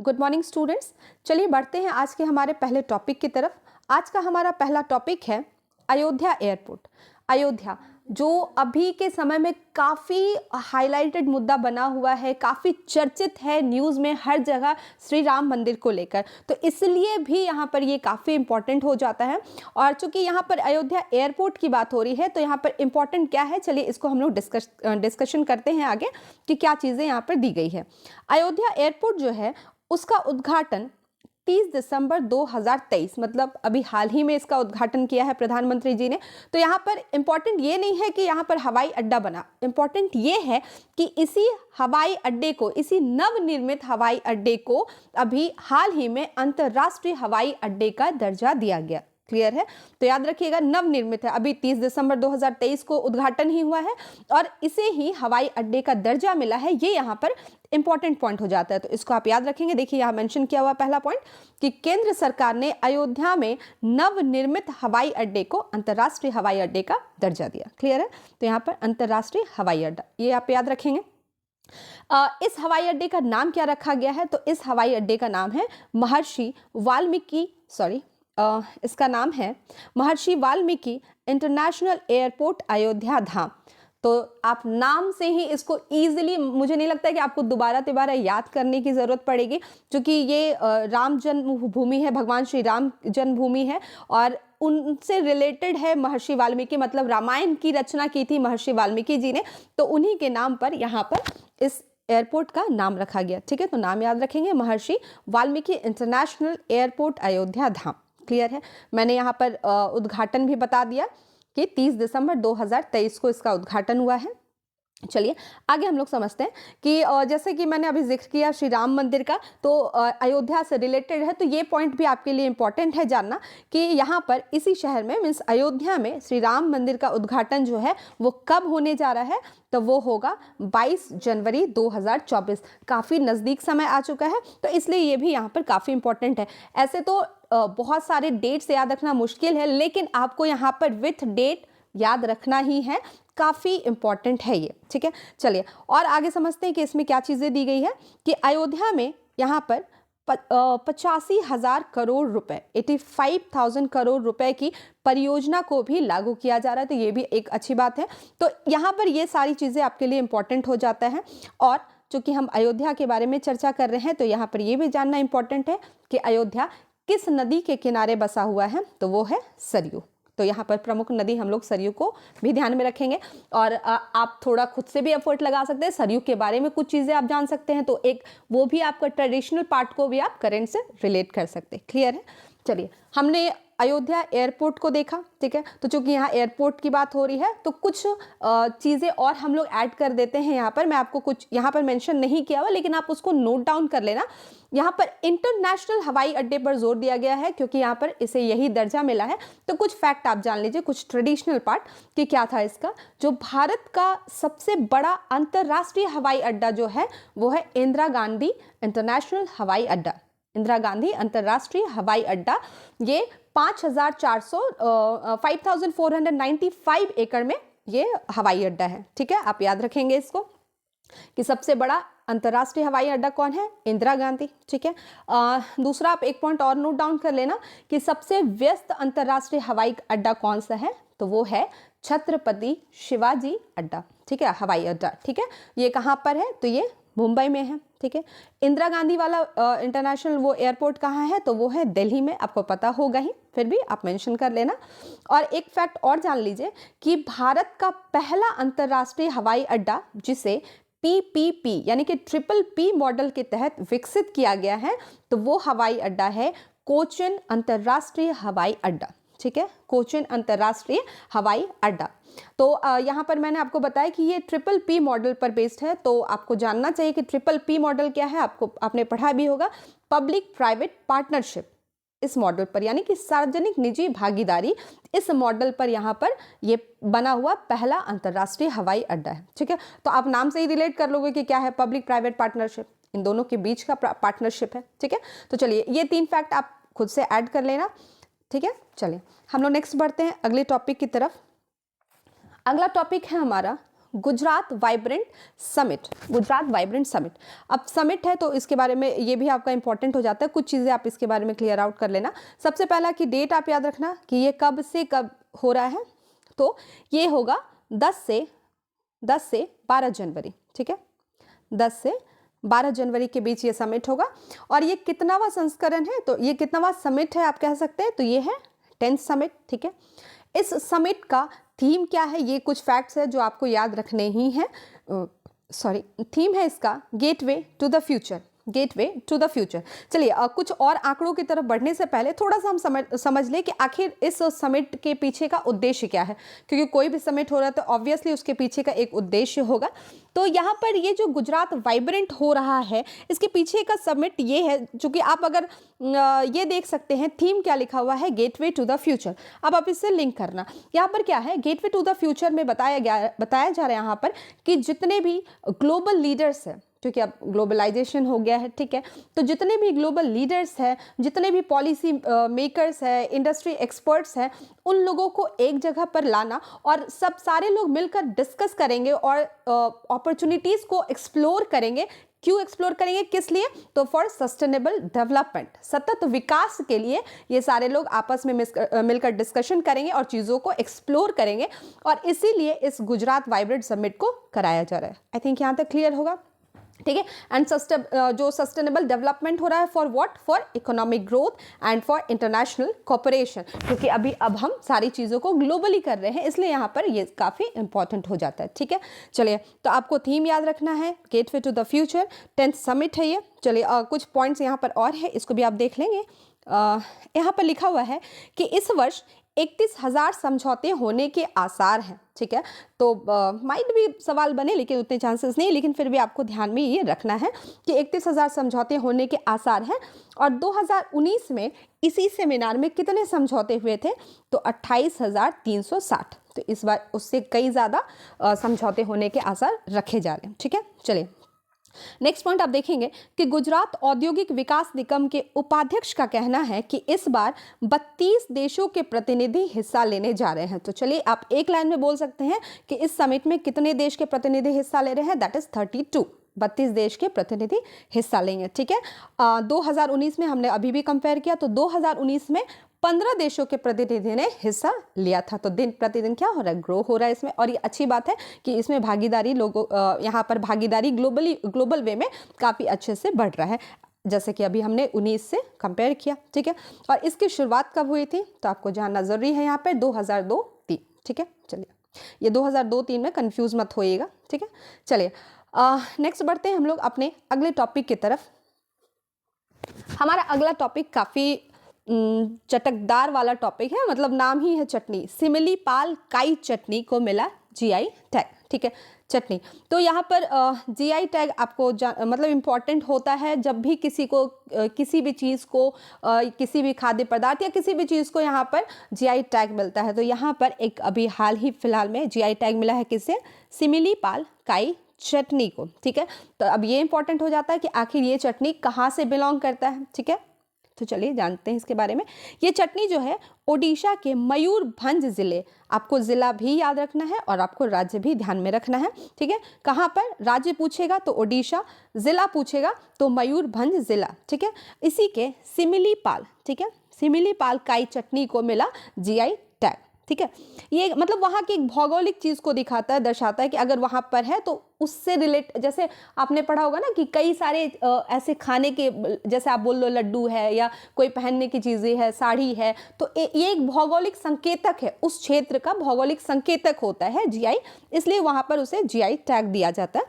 Good morning students. चलिए बढ़ते हैं आज के हमारे पहले टॉपिक की तरफ। आज का हमारा पहला टॉपिक है अयोध्या एयरपोर्ट। अयोध्या जो अभी के समय में काफ़ी हाईलाइटेड मुद्दा बना हुआ है, काफ़ी चर्चित है न्यूज़ में हर जगह श्री राम मंदिर को लेकर, तो इसलिए भी यहाँ पर ये काफ़ी इम्पॉर्टेंट हो जाता है। और चूंकि यहाँ पर अयोध्या एयरपोर्ट की बात हो रही है तो यहाँ पर इम्पॉर्टेंट क्या है, चलिए इसको हम लोग डिस्कशन करते हैं आगे कि क्या चीज़ें यहाँ पर दी गई है। अयोध्या एयरपोर्ट जो है उसका उद्घाटन 30 दिसंबर 2023 मतलब अभी हाल ही में इसका उद्घाटन किया है प्रधानमंत्री जी ने। तो यहाँ पर इम्पॉर्टेंट ये नहीं है कि यहाँ पर हवाई अड्डा बना, इम्पॉर्टेंट ये है कि इसी हवाई अड्डे को, इसी नवनिर्मित हवाई अड्डे को अभी हाल ही में अंतर्राष्ट्रीय हवाई अड्डे का दर्जा दिया गया। क्लियर है? तो याद रखिएगा नवनिर्मित है, अभी 30 दिसंबर 2023 को उद्घाटन ही हुआ है और इसे ही हवाई अड्डे का दर्जा मिला है। ये यहाँ पर इंपॉर्टेंट पॉइंट हो जाता है, तो इसको आप याद रखेंगे। देखिए यहाँ मेंशन किया हुआ पहला पॉइंट कि केंद्र सरकार ने अयोध्या में नवनिर्मित हवाई अड्डे को अंतर्राष्ट्रीय हवाई अड्डे का दर्जा दिया। क्लियर है? तो यहाँ पर अंतर्राष्ट्रीय हवाई अड्डा ये आप याद रखेंगे। इस हवाई अड्डे का नाम क्या रखा गया है? तो इस हवाई अड्डे का नाम है महर्षि वाल्मीकि इसका नाम है महर्षि वाल्मीकि इंटरनेशनल एयरपोर्ट अयोध्या धाम। तो आप नाम से ही इसको इजीली, मुझे नहीं लगता है कि आपको दोबारा याद करने की ज़रूरत पड़ेगी, क्योंकि ये राम जन्मभूमि है, भगवान श्री राम जन्मभूमि है और उनसे रिलेटेड है महर्षि वाल्मीकि, मतलब रामायण की रचना की थी महर्षि वाल्मीकि जी ने, तो उन्हीं के नाम पर यहाँ पर इस एयरपोर्ट का नाम रखा गया। ठीक है, तो नाम याद रखेंगे महर्षि वाल्मीकि इंटरनेशनल एयरपोर्ट अयोध्या धाम। क्लियर है? मैंने यहाँ पर उद्घाटन भी बता दिया कि 30 दिसंबर 2023 को इसका उद्घाटन हुआ है। चलिए आगे हम लोग समझते हैं कि जैसे कि मैंने अभी जिक्र किया श्री राम मंदिर का, तो अयोध्या से रिलेटेड है, तो ये पॉइंट भी आपके लिए इम्पॉर्टेंट है जानना कि यहाँ पर इसी शहर में मीन्स अयोध्या में श्री राम मंदिर का उद्घाटन जो है वो कब होने जा रहा है, तो वो होगा 22 जनवरी 2024। काफ़ी नज़दीक समय आ चुका है, तो इसलिए ये भी यहाँ पर काफ़ी इम्पॉर्टेंट है। ऐसे तो बहुत सारे डेट्स याद रखना मुश्किल है, लेकिन आपको यहाँ पर विथ डेट याद रखना ही है, काफ़ी इंपॉर्टेंट है ये। ठीक है, चलिए और आगे समझते हैं कि इसमें क्या चीज़ें दी गई है कि अयोध्या में यहाँ पर 85,000 करोड़ रुपए, 85,000 करोड़ रुपए की परियोजना को भी लागू किया जा रहा है, तो ये भी एक अच्छी बात है। तो यहाँ पर ये सारी चीज़ें आपके लिए इंपॉर्टेंट हो जाता है। और चूंकि हम अयोध्या के बारे में चर्चा कर रहे हैं तो यहाँ पर ये भी जानना इंपॉर्टेंट है कि अयोध्या किस नदी के किनारे बसा हुआ है, तो वो है सरयू। तो यहाँ पर प्रमुख नदी हम लोग सरयू को भी ध्यान में रखेंगे और आप थोड़ा खुद से भी एफर्ट लगा सकते हैं, सरयू के बारे में कुछ चीज़ें आप जान सकते हैं, तो एक वो भी आपका ट्रेडिशनल पार्ट को भी आप करंट से रिलेट कर सकते हैं। क्लियर है? चलिए हमने अयोध्या एयरपोर्ट को देखा। ठीक है, तो चूंकि यहाँ एयरपोर्ट की बात हो रही है तो कुछ चीज़ें और हम लोग ऐड कर देते हैं यहाँ पर। मैं आपको कुछ यहाँ पर मेंशन नहीं किया हुआ, लेकिन आप उसको नोट डाउन कर लेना। यहाँ पर इंटरनेशनल हवाई अड्डे पर जोर दिया गया है क्योंकि यहाँ पर इसे यही दर्जा मिला है। तो कुछ फैक्ट आप जान लीजिए, कुछ ट्रेडिशनल पार्ट कि क्या था इसका। जो भारत का सबसे बड़ा अंतर्राष्ट्रीय हवाई अड्डा जो है वो है इंदिरा गांधी इंटरनेशनल हवाई अड्डा, इंदिरा गांधी अंतर्राष्ट्रीय हवाई अड्डा। ये 5,495 एकड़ में ये हवाई अड्डा है। ठीक है, आप याद रखेंगे इसको कि सबसे बड़ा अंतर्राष्ट्रीय हवाई अड्डा कौन है? इंदिरा गांधी। ठीक है, दूसरा आप एक पॉइंट और नोट डाउन कर लेना कि सबसे व्यस्त अंतर्राष्ट्रीय हवाई अड्डा कौन सा है, तो वो है छत्रपति शिवाजी अड्डा। ठीक है, हवाई अड्डा। ठीक है, ये कहाँ पर है? तो ये मुंबई में है। ठीक है, इंदिरा गांधी वाला इंटरनेशनल वो एयरपोर्ट कहाँ है? तो वो है दिल्ली में। आपको पता होगा ही, फिर भी आप मेंशन कर लेना। और एक फैक्ट और जान लीजिए कि भारत का पहला अंतर्राष्ट्रीय हवाई अड्डा जिसे PPP यानी कि ट्रिपल P मॉडल के तहत विकसित किया गया है, तो वो हवाई अड्डा है कोचिन अंतर्राष्ट्रीय हवाई अड्डा। ठीक है, कोचिन अंतर्राष्ट्रीय हवाई अड्डा। तो यहाँ पर मैंने आपको बताया कि ये ट्रिपल P मॉडल पर बेस्ड है, तो आपको जानना चाहिए कि ट्रिपल P मॉडल क्या है। आपने पढ़ा भी होगा, पब्लिक प्राइवेट पार्टनरशिप इस मॉडल पर, यानी कि सार्वजनिक निजी भागीदारी, इस मॉडल पर यहाँ पर ये बना हुआ पहला अंतर्राष्ट्रीय हवाई अड्डा है। ठीक है, तो आप नाम से ही रिलेट कर लोगे कि क्या है, पब्लिक प्राइवेट पार्टनरशिप, इन दोनों के बीच का पार्टनरशिप है। ठीक है, तो चलिए ये 3 फैक्ट आप खुद से ऐड कर लेना। ठीक है, चलिए हम लोग नेक्स्ट बढ़ते हैं अगले टॉपिक की तरफ। अगला टॉपिक है हमारा Gujarat vibrant summit. Gujarat vibrant summit, अब समिट है तो इसके बारे में ये भी आपका इंपॉर्टेंट हो जाता है, कुछ चीज़ें आप इसके बारे में क्लियर आउट कर लेना। सबसे पहला कि डेट आप याद रखना कि ये कब से कब हो रहा है, तो ये होगा 10 से 12 जनवरी, ठीक है, 10 से 12 जनवरी के बीच ये समिट होगा। और ये कितनावा संस्करण है, तो ये कितनावा समिट है आप कह सकते हैं, तो ये है 10th समिट, ठीक है। इस समिट का थीम क्या है, ये कुछ फैक्ट्स है जो आपको याद रखने ही हैं। थीम है इसका gateway to the future, gateway to the future. चलिए कुछ और आंकड़ों की तरफ बढ़ने से पहले थोड़ा सा हम समझ लें कि आखिर इस समिट के पीछे का उद्देश्य क्या है, क्योंकि कोई भी समिट हो रहा है तो ऑब्वियसली उसके पीछे का एक उद्देश्य होगा। तो यहाँ पर ये जो गुजरात वाइब्रेंट हो रहा है, इसके पीछे का समिट ये है, चूँकि आप अगर ये देख सकते हैं थीम क्या लिखा हुआ है, गेटवे टू द फ्यूचर। अब आप इससे लिंक करना, यहाँ पर क्या है, गेटवे टू द फ्यूचर में बताया जा रहा है यहाँ पर कि जितने भी ग्लोबल लीडर्स हैं, क्योंकि अब ग्लोबलाइजेशन हो गया है, ठीक है, तो जितने भी ग्लोबल लीडर्स हैं, जितने भी पॉलिसी मेकर्स हैं, इंडस्ट्री एक्सपर्ट्स हैं, उन लोगों को एक जगह पर लाना और सब सारे लोग मिलकर डिस्कस करेंगे और अपॉर्चुनिटीज़ को एक्सप्लोर करेंगे। क्यों एक्सप्लोर करेंगे, किस लिए, तो फॉर सस्टेनेबल डेवलपमेंट, सतत विकास के लिए ये सारे लोग आपस में मिलकर डिस्कशन करेंगे और चीज़ों को एक्सप्लोर करेंगे। और इसीलिए इस गुजरात वाइब्रेंट समिट को कराया जा रहा है। आई थिंक यहाँ तक क्लियर होगा, ठीक है। एंड जो सस्टेनेबल डेवलपमेंट हो रहा है for what, for economic growth and for international cooperation, क्योंकि अब हम सारी चीज़ों को ग्लोबली कर रहे हैं, इसलिए यहाँ पर ये काफ़ी इंपॉर्टेंट हो जाता है, ठीक है। चलिए, तो आपको थीम याद रखना है, gateway to the future, 10th summit है ये। चलिए कुछ पॉइंट्स यहाँ पर और है, इसको भी आप देख लेंगे। यहाँ पर लिखा हुआ है कि इस वर्ष 31,000 समझौते होने के आसार हैं, ठीक है। तो माइट भी सवाल बने, लेकिन उतने चांसेस नहीं, लेकिन फिर भी आपको ध्यान में ये रखना है कि 31,000 समझौते होने के आसार हैं। और 2019 में इसी सेमिनार में कितने समझौते हुए थे, तो 28,360। तो इस बार उससे कई ज़्यादा समझौते होने के आसार रखे जा रहे हैं, ठीक है। चलिए नेक्स्ट पॉइंट आप देखेंगे कि गुजरात औद्योगिक विकास निगम के उपाध्यक्ष का कहना है कि इस बार 32 देशों के प्रतिनिधि हिस्सा लेने जा रहे हैं। तो चलिए आप एक लाइन में बोल सकते हैं कि इस समिट में कितने देश के प्रतिनिधि हिस्सा ले रहे हैं, दैट इज 32, 32 देश के प्रतिनिधि हिस्सा लेंगे, ठीक है। 2019 में हमने अभी भी कंपेयर किया, तो 2019 में 15 देशों के प्रतिनिधि ने हिस्सा लिया था। तो दिन प्रतिदिन क्या हो रहा है, ग्रो हो रहा है इसमें। और ये अच्छी बात है कि इसमें भागीदारी लोगों यहाँ पर भागीदारी ग्लोबल वे में काफ़ी अच्छे से बढ़ रहा है, जैसे कि अभी हमने 19 से कंपेयर किया, ठीक है। और इसकी शुरुआत कब हुई थी, तो आपको जानना ज़रूरी है यहाँ पर 2002-3, ठीक है। चलिए ये 2002-3 में कन्फ्यूज़ मत होइएगा, ठीक है। चलिए नेक्स्ट बढ़ते हैं हम लोग अपने अगले टॉपिक की तरफ। हमारा अगला टॉपिक काफ़ी चटकदार वाला टॉपिक है, मतलब नाम ही है चटनी। सिमिलीपाल काई चटनी को मिला जीआई टैग, ठीक है, चटनी। तो यहाँ पर जीआई टैग आपको मतलब इम्पॉर्टेंट होता है जब भी किसी को किसी भी चीज़ को किसी भी खाद्य पदार्थ या किसी भी चीज़ को यहाँ पर जीआई टैग मिलता है। तो यहाँ पर एक अभी हाल ही फिलहाल में जीआई टैग मिला है किससे, सिमिलीपाल काई चटनी को, ठीक है। तो अब ये इंपॉर्टेंट हो जाता है कि आखिर ये चटनी कहाँ से बिलोंग करता है, ठीक है। तो चलिए जानते हैं इसके बारे में। ये चटनी जो है ओडिशा के मयूरभंज ज़िले, आपको ज़िला भी याद रखना है और आपको राज्य भी ध्यान में रखना है, ठीक है। कहाँ पर राज्य पूछेगा तो ओडिशा, ज़िला पूछेगा तो मयूरभंज ज़िला, ठीक है। इसी के सिमिलीपाल, ठीक है, सिमिलीपाल काई चटनी को मिला जीआई टैग, ठीक है। ये मतलब वहाँ की एक भौगोलिक चीज़ को दिखाता है, दर्शाता है कि अगर वहाँ पर है तो उससे रिलेट, जैसे आपने पढ़ा होगा ना कि कई सारे ऐसे खाने के, जैसे आप बोल लो लड्डू है या कोई पहनने की चीज़ें है, साड़ी है, तो ये एक भौगोलिक संकेतक है, उस क्षेत्र का भौगोलिक संकेतक होता है जीआई, इसलिए वहाँ पर उसे जीआई टैग दिया जाता है।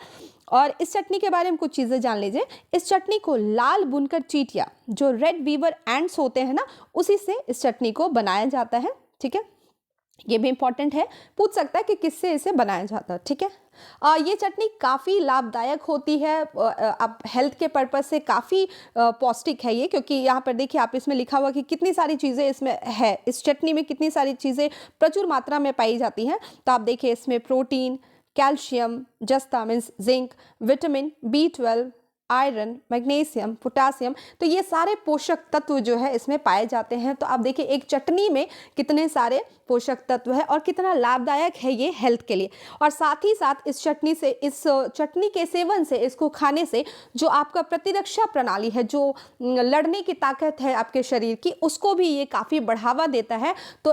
और इस चटनी के बारे में कुछ चीज़ें जान लीजिए। इस चटनी को लाल बुनकर चींटियाँ, जो रेड वीवर एंड्स होते हैं ना, उसी से इस चटनी को बनाया जाता है, ठीक है। ये भी इंपॉर्टेंट है, पूछ सकता है कि किससे इसे बनाया जाता है, ठीक है। ये चटनी काफ़ी लाभदायक होती है, अब हेल्थ के पर्पज़ से काफ़ी पौष्टिक है ये, क्योंकि यहाँ पर देखिए आप इसमें लिखा हुआ कि कितनी सारी चीज़ें इसमें है, इस चटनी में कितनी सारी चीज़ें प्रचुर मात्रा में पाई जाती हैं। तो आप देखिए इसमें प्रोटीन, कैल्शियम, जस्ता means zinc, vitamin B12, iron, magnesium, potassium, तो ये सारे पोषक तत्व जो है इसमें पाए जाते हैं। तो आप देखिए एक चटनी में कितने सारे पोषक तत्व है और कितना लाभदायक है ये हेल्थ के लिए। और साथ ही साथ इस चटनी के सेवन से, इसको खाने से जो आपका प्रतिरक्षा प्रणाली है, जो लड़ने की ताकत है आपके शरीर की, उसको भी ये काफ़ी बढ़ावा देता है। तो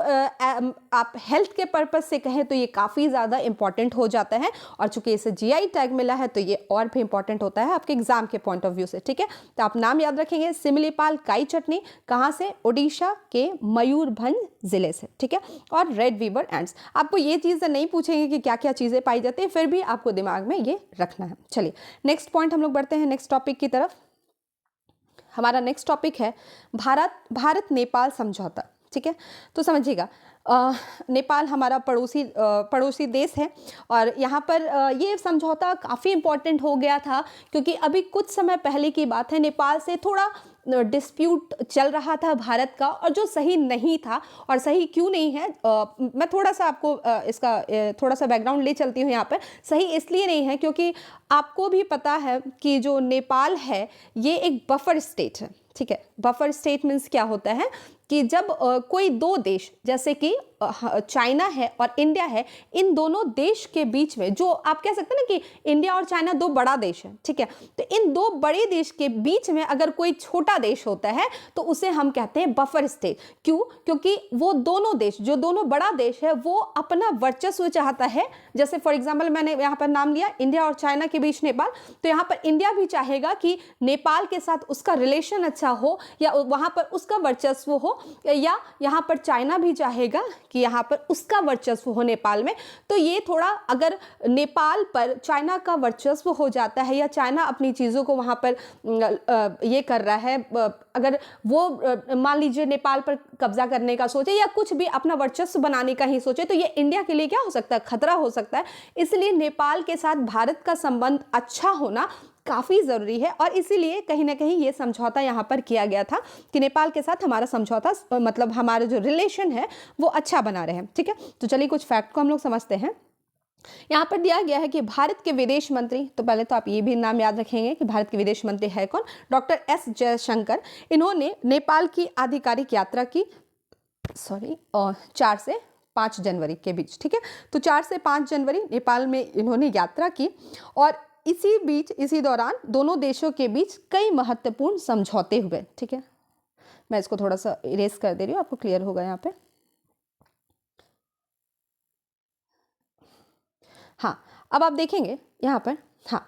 आप हेल्थ के पर्पज से कहें तो ये काफ़ी ज़्यादा इंपॉर्टेंट हो जाता है। और चूंकि इसे जीआई टैग मिला है तो ये और भी इंपॉर्टेंट होता है आपके एग्जाम के पॉइंट ऑफ व्यू से। ठीक है, तो आप नाम याद रखेंगे, सिमलीपाल काई चटनी, कहाँ से? उड़ीसा के मयूरभंज जिले से। ठीक है, और रेड वीवर एंड्स। आपको ये चीज़ें नहीं पूछेंगे कि क्या क्या चीज़ें पाई जाती हैं, फिर भी आपको दिमाग में ये रखना है। चलिए नेक्स्ट पॉइंट हम लोग बढ़ते हैं नेक्स्ट टॉपिक की तरफ। हमारा नेक्स्ट टॉपिक है भारत नेपाल समझौता। ठीक है, तो समझिएगा, नेपाल हमारा पड़ोसी देश है और यहाँ पर ये समझौता काफ़ी इम्पोर्टेंट हो गया था क्योंकि अभी कुछ समय पहले की बात है, नेपाल से थोड़ा डिस्प्यूट चल रहा था भारत का, और जो सही नहीं था। और सही क्यों नहीं है, मैं थोड़ा सा आपको इसका थोड़ा सा बैकग्राउंड ले चलती हूँ यहाँ पर। सही इसलिए नहीं है क्योंकि आपको भी पता है कि जो नेपाल है ये एक बफर स्टेट है। ठीक है, बफर स्टेट मीन्स क्या होता है कि जब कोई दो देश जैसे कि चाइना है और इंडिया है, इन दोनों देश के बीच में, जो आप कह सकते हैं ना कि इंडिया और चाइना दो बड़ा देश है। ठीक है, तो इन दो बड़े देश के बीच में अगर कोई छोटा देश होता है तो उसे हम कहते हैं बफर स्टेट। क्यों? क्योंकि वो दोनों देश, जो दोनों बड़ा देश है, वो अपना वर्चस्व चाहता है। जैसे फॉर एग्जाम्पल मैंने यहाँ पर नाम लिया इंडिया और चाइना के बीच नेपाल, तो यहाँ पर इंडिया भी चाहेगा कि नेपाल के साथ उसका रिलेशन अच्छा हो या वहाँ पर उसका वर्चस्व हो, या यहाँ पर चाइना भी चाहेगा कि यहाँ पर उसका वर्चस्व हो नेपाल में। तो ये थोड़ा, अगर नेपाल पर चाइना का वर्चस्व हो जाता है या चाइना अपनी चीज़ों को वहाँ पर ये कर रहा है, अगर वो मान लीजिए नेपाल पर कब्जा करने का सोचे या कुछ भी अपना वर्चस्व बनाने का ही सोचे, तो ये इंडिया के लिए क्या हो सकता है? खतरा हो सकता है। इसलिए नेपाल के साथ भारत का संबंध अच्छा होना काफ़ी ज़रूरी है और इसीलिए कहीं ना कहीं ये समझौता यहाँ पर किया गया था कि नेपाल के साथ हमारा समझौता, मतलब हमारा जो रिलेशन है वो अच्छा बना रहे। ठीक है, तो चलिए कुछ फैक्ट को हम लोग समझते हैं। यहाँ पर दिया गया है कि भारत के विदेश मंत्री, तो पहले तो आप ये भी नाम याद रखेंगे कि भारत के विदेश मंत्री है कौन? Doctor S Jaishankar. इन्होंने नेपाल की आधिकारिक यात्रा की 4 से 5 जनवरी के बीच। ठीक है, तो 4 से 5 जनवरी नेपाल में इन्होंने यात्रा की और इसी दौरान दोनों देशों के बीच कई महत्वपूर्ण समझौते हुए। ठीक है, मैं इसको थोड़ा सा इरेज कर दे रही हूँ, आपको क्लियर होगा यहाँ पे। हाँ, अब आप देखेंगे यहाँ पर, हाँ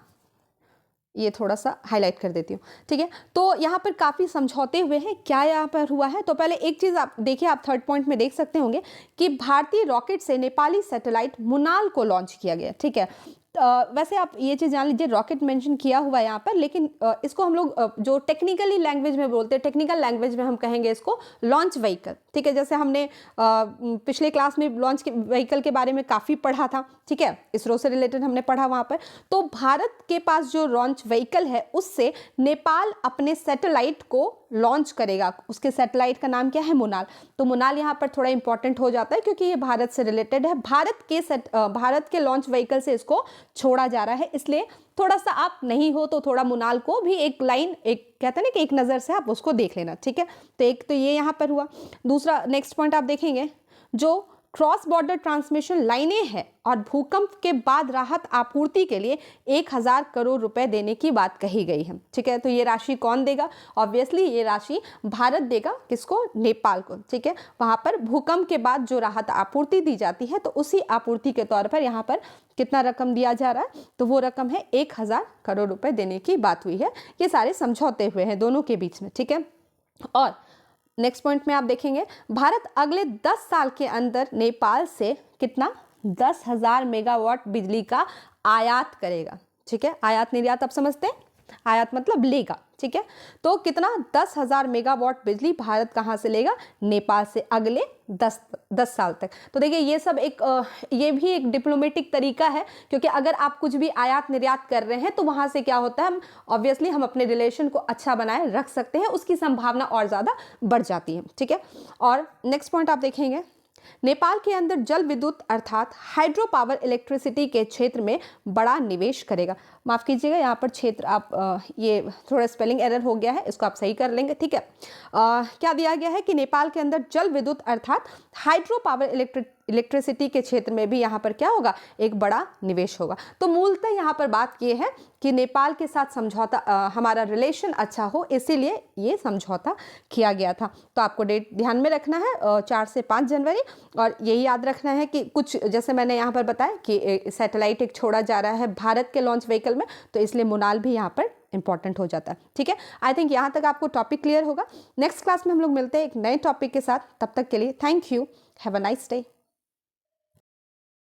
ये थोड़ा सा हाईलाइट कर देती हूँ। ठीक है, तो यहाँ पर काफ़ी समझौते हुए हैं। क्या यहाँ पर हुआ है? तो पहले एक चीज़ आप देखिए, आप थर्ड पॉइंट में देख सकते होंगे कि भारतीय रॉकेट से नेपाली सैटेलाइट मुनाल को लॉन्च किया गया। ठीक है, वैसे आप ये चीज़ जान लीजिए, रॉकेट मेंशन किया हुआ है यहाँ पर, लेकिन इसको हम लोग जो टेक्निकली लैंग्वेज में बोलते हैं, टेक्निकल लैंग्वेज में हम कहेंगे इसको लॉन्च व्हीकल। ठीक है, जैसे हमने पिछले क्लास में लॉन्च व्हीकल के बारे में काफ़ी पढ़ा था। ठीक है, इसरो से रिलेटेड हमने पढ़ा वहाँ पर। तो भारत के पास जो लॉन्च व्हीकल है उससे नेपाल अपने सैटेलाइट को लॉन्च करेगा। उसके सैटेलाइट का नाम क्या है? मुनाल। तो मुनाल यहाँ पर थोड़ा इंपॉर्टेंट हो जाता है क्योंकि ये भारत से रिलेटेड है। भारत के लॉन्च व्हीकल से इसको छोड़ा जा रहा है, इसलिए थोड़ा सा आप नहीं हो तो थोड़ा मुनाल को भी एक लाइन, एक कहते हैं ना कि एक नज़र से आप उसको देख लेना। ठीक है, तो एक तो ये यहाँ पर हुआ। दूसरा नेक्स्ट पॉइंट आप देखेंगे, जो क्रॉस बॉर्डर ट्रांसमिशन लाइनें हैं और भूकंप के बाद राहत आपूर्ति के लिए 1000 करोड़ रुपए देने की बात कही गई है। ठीक है, तो ये राशि कौन देगा? ऑब्वियसली ये राशि भारत देगा। किसको? नेपाल को। ठीक है, वहाँ पर भूकंप के बाद जो राहत आपूर्ति दी जाती है तो उसी आपूर्ति के तौर पर यहाँ पर कितना रकम दिया जा रहा है? तो वो रकम है 1000 करोड़ रुपए देने की बात हुई है। ये सारे समझौते हुए हैं दोनों के बीच में। ठीक है, और नेक्स्ट पॉइंट में आप देखेंगे, भारत अगले 10 साल के अंदर नेपाल से कितना? 10,000 मेगावाट बिजली का आयात करेगा। ठीक है, आयात निर्यात आप समझते हैं, आयात मतलब लेगा। ठीक है, तो कितना? 10,000 मेगावाट बिजली भारत कहाँ से लेगा? नेपाल से, अगले 10 साल तक। तो देखिए ये सब ये भी एक डिप्लोमेटिक तरीका है, क्योंकि अगर आप कुछ भी आयात निर्यात कर रहे हैं तो वहाँ से क्या होता है, हम ऑब्वियसली हम अपने रिलेशन को अच्छा बनाए रख सकते हैं, उसकी संभावना और ज़्यादा बढ़ जाती है। ठीक है, और नेक्स्ट पॉइंट आप देखेंगे, नेपाल के अंदर जल विद्युत अर्थात हाइड्रो पावर इलेक्ट्रिसिटी के क्षेत्र में बड़ा निवेश करेगा। माफ़ कीजिएगा, यहाँ पर क्षेत्र आप ये थोड़ा स्पेलिंग एरर हो गया है, इसको आप सही कर लेंगे, ठीक है। क्या दिया गया है कि नेपाल के अंदर जल विद्युत अर्थात हाइड्रो पावर इलेक्ट्रिसिटी के क्षेत्र में भी यहाँ पर क्या होगा, एक बड़ा निवेश होगा। तो मूलतः यहाँ पर बात ये है कि नेपाल के साथ समझौता हमारा रिलेशन अच्छा हो, इसीलिए ये समझौता किया गया था। तो आपको डेट ध्यान में रखना है 4 से 5 जनवरी, और यही याद रखना है कि कुछ जैसे मैंने यहाँ पर बताया कि सैटेलाइट एक छोड़ा जा रहा है भारत के लॉन्च व्हीकल में, तो इसलिए मुनाल भी यहाँ पर इंपॉर्टेंट हो जाता है, ठीक है। आई थिंक यहाँ तक आपको टॉपिक क्लियर होगा। नेक्स्ट क्लास में हम लोग मिलते हैं एक नए टॉपिक के साथ, तब तक के लिए thank you, have a nice day.